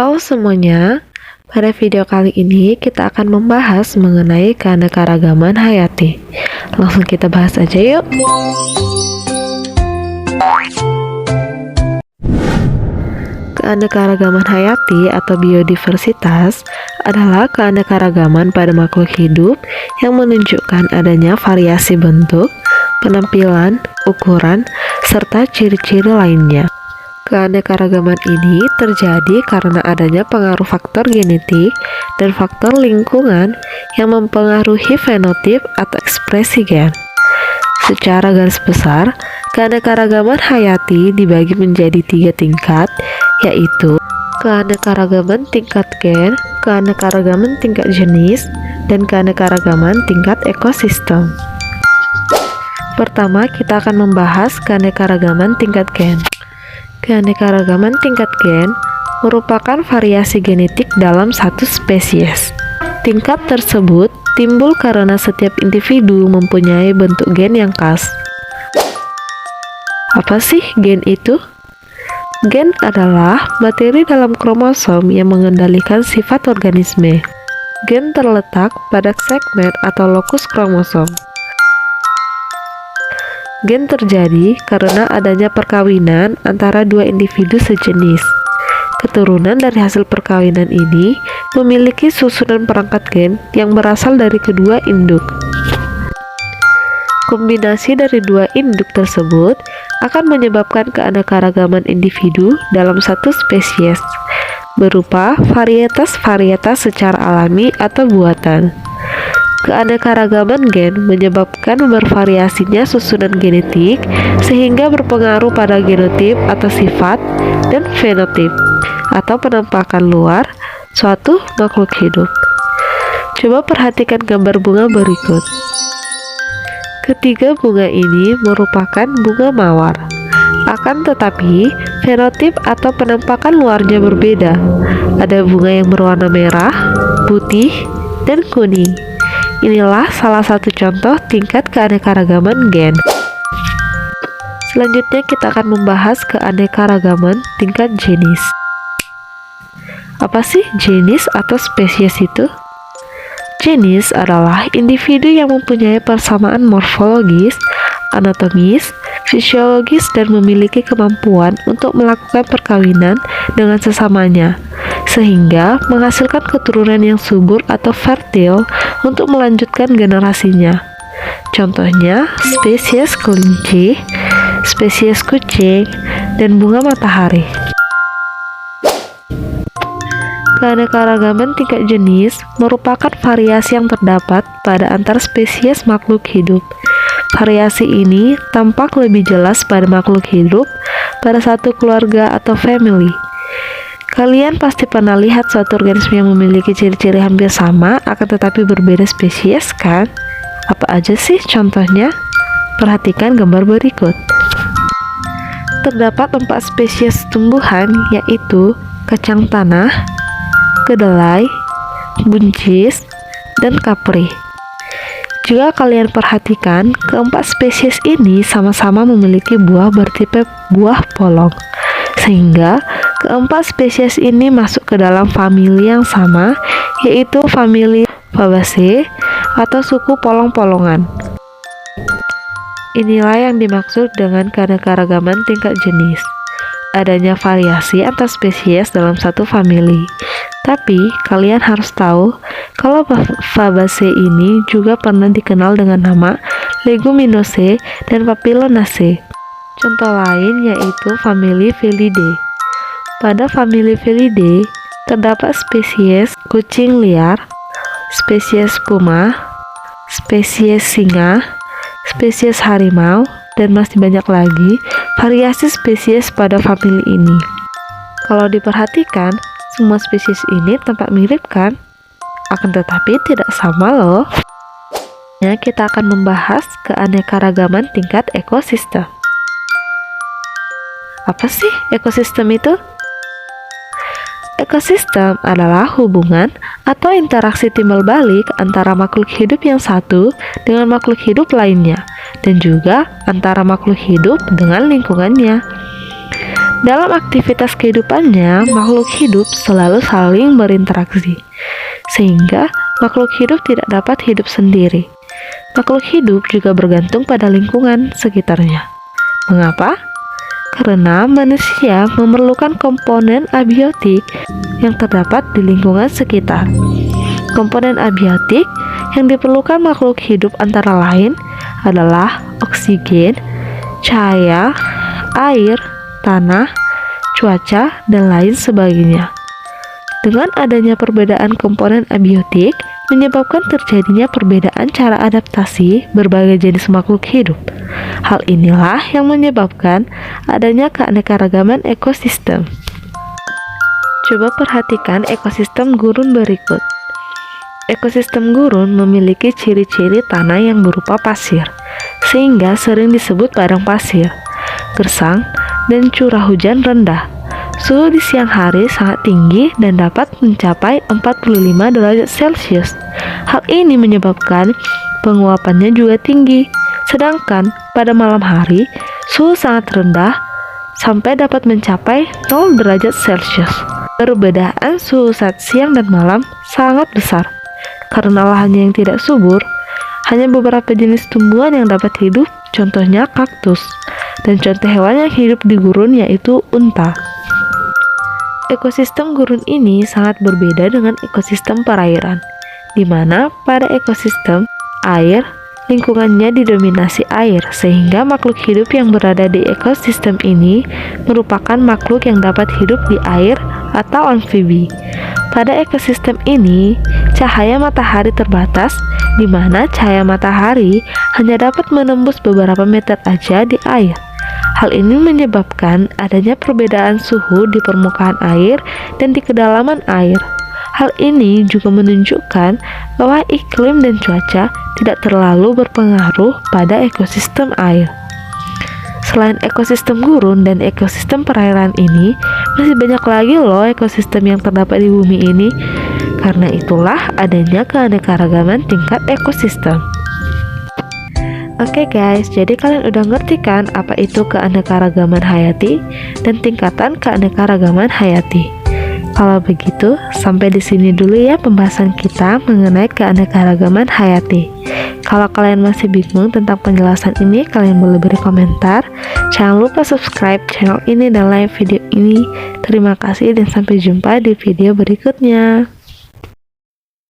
Halo semuanya, pada video kali ini kita akan membahas mengenai keanekaragaman hayati. Langsung kita bahas aja yuk. Keanekaragaman hayati atau biodiversitas adalah keanekaragaman pada makhluk hidup yang menunjukkan adanya variasi bentuk, penampilan, ukuran, serta ciri-ciri lainnya. Keanekaragaman ini terjadi karena adanya pengaruh faktor genetik dan faktor lingkungan yang mempengaruhi fenotip atau ekspresi gen. Secara garis besar, keanekaragaman hayati dibagi menjadi 3 tingkat, yaitu keanekaragaman tingkat gen, keanekaragaman tingkat jenis, dan keanekaragaman tingkat ekosistem. Pertama, kita akan membahas keanekaragaman tingkat gen. Keanekaragaman tingkat gen merupakan variasi genetik dalam satu spesies. Tingkat tersebut timbul karena setiap individu mempunyai bentuk gen yang khas. Apa sih gen itu? Gen adalah materi dalam kromosom yang mengendalikan sifat organisme. Gen terletak pada segmen atau lokus kromosom. Gen terjadi karena adanya perkawinan antara dua individu sejenis. Keturunan dari hasil perkawinan ini memiliki susunan perangkat gen yang berasal dari kedua induk. Kombinasi dari dua induk tersebut akan menyebabkan keanekaragaman individu dalam satu spesies, berupa varietas-varietas secara alami atau buatan. Keanekaragaman gen menyebabkan bervariasinya susunan genetik sehingga berpengaruh pada genotip atau sifat dan fenotip atau penampakan luar suatu makhluk hidup. Coba perhatikan gambar bunga berikut. Ketiga bunga ini merupakan bunga mawar. Akan tetapi, fenotip atau penampakan luarnya berbeda. Ada bunga yang berwarna merah, putih, dan kuning. Inilah salah satu contoh tingkat keanekaragaman gen. Selanjutnya kita akan membahas keanekaragaman tingkat jenis. Apa sih jenis atau spesies itu? Jenis adalah individu yang mempunyai persamaan morfologis, anatomis, fisiologis, dan memiliki kemampuan untuk melakukan perkawinan dengan sesamanya, sehingga menghasilkan keturunan yang subur atau fertil untuk melanjutkan generasinya. Contohnya, spesies kelinci, spesies kucing, dan bunga matahari. Keanekaragaman tingkat jenis merupakan variasi yang terdapat pada antar spesies makhluk hidup. Variasi ini tampak lebih jelas pada makhluk hidup pada satu keluarga atau family. Kalian pasti pernah lihat suatu organisme yang memiliki ciri-ciri hampir sama akan tetapi berbeda spesies, kan? Apa aja sih contohnya? Perhatikan gambar berikut. Terdapat 4 spesies tumbuhan, yaitu kacang tanah, kedelai, buncis, dan kapri. Jika kalian perhatikan, keempat spesies ini sama-sama memiliki buah bertipe buah polong, sehingga keempat spesies ini masuk ke dalam famili yang sama, yaitu famili Fabaceae atau suku polong-polongan. Inilah yang dimaksud dengan keanekaragaman tingkat jenis. Adanya variasi antar spesies dalam satu famili. Tapi, kalian harus tahu kalau Fabaceae ini juga pernah dikenal dengan nama Leguminosae dan Papilionaceae. Contoh lain yaitu famili Felidae. Pada famili Felidae, terdapat spesies kucing liar, spesies puma, spesies singa, spesies harimau, dan masih banyak lagi variasi spesies pada famili ini. Kalau diperhatikan, semua spesies ini tampak mirip, kan? Akan tetapi tidak sama loh. Kita akan membahas keanekaragaman tingkat ekosistem. Apa sih ekosistem itu? Ekosistem adalah hubungan atau interaksi timbal balik antara makhluk hidup yang satu dengan makhluk hidup lainnya, dan juga antara makhluk hidup dengan lingkungannya. Dalam aktivitas kehidupannya, makhluk hidup selalu saling berinteraksi, sehingga makhluk hidup tidak dapat hidup sendiri. Makhluk hidup juga bergantung pada lingkungan sekitarnya. Mengapa? Karena manusia memerlukan komponen abiotik yang terdapat di lingkungan sekitar. Komponen abiotik yang diperlukan makhluk hidup antara lain adalah oksigen, cahaya, air, tanah, cuaca, dan lain sebagainya. Dengan adanya perbedaan komponen abiotik, menyebabkan terjadinya perbedaan cara adaptasi berbagai jenis makhluk hidup. Hal inilah yang menyebabkan adanya keanekaragaman ekosistem. Coba perhatikan ekosistem gurun berikut. Ekosistem gurun memiliki ciri-ciri tanah yang berupa pasir, sehingga sering disebut padang pasir, gersang, dan curah hujan rendah. Suhu di siang hari sangat tinggi dan dapat mencapai 45 derajat Celcius. Hal ini menyebabkan penguapannya juga tinggi. Sedangkan pada malam hari, suhu sangat rendah sampai dapat mencapai 0 derajat Celcius. Perbedaan suhu saat siang dan malam sangat besar. Karena lahannya yang tidak subur, hanya beberapa jenis tumbuhan yang dapat hidup, contohnya kaktus. Dan contoh hewan yang hidup di gurun yaitu unta. Ekosistem gurun ini sangat berbeda dengan ekosistem perairan, di mana pada ekosistem air, lingkungannya didominasi air, sehingga makhluk hidup yang berada di ekosistem ini merupakan makhluk yang dapat hidup di air atau amfibi. Pada ekosistem ini, cahaya matahari terbatas, di mana cahaya matahari hanya dapat menembus beberapa meter aja di air. Hal ini menyebabkan adanya perbedaan suhu di permukaan air dan di kedalaman air. Hal ini juga menunjukkan bahwa iklim dan cuaca tidak terlalu berpengaruh pada ekosistem air. Selain ekosistem gurun dan ekosistem perairan ini, masih banyak lagi loh ekosistem yang terdapat di bumi ini. Karena itulah adanya keanekaragaman tingkat ekosistem. Oke guys, jadi kalian udah ngerti kan apa itu keanekaragaman hayati dan tingkatan keanekaragaman hayati. Kalau begitu, sampai di sini dulu ya pembahasan kita mengenai keanekaragaman hayati. Kalau kalian masih bingung tentang penjelasan ini, kalian boleh beri komentar. Jangan lupa subscribe channel ini dan like video ini. Terima kasih dan sampai jumpa di video berikutnya.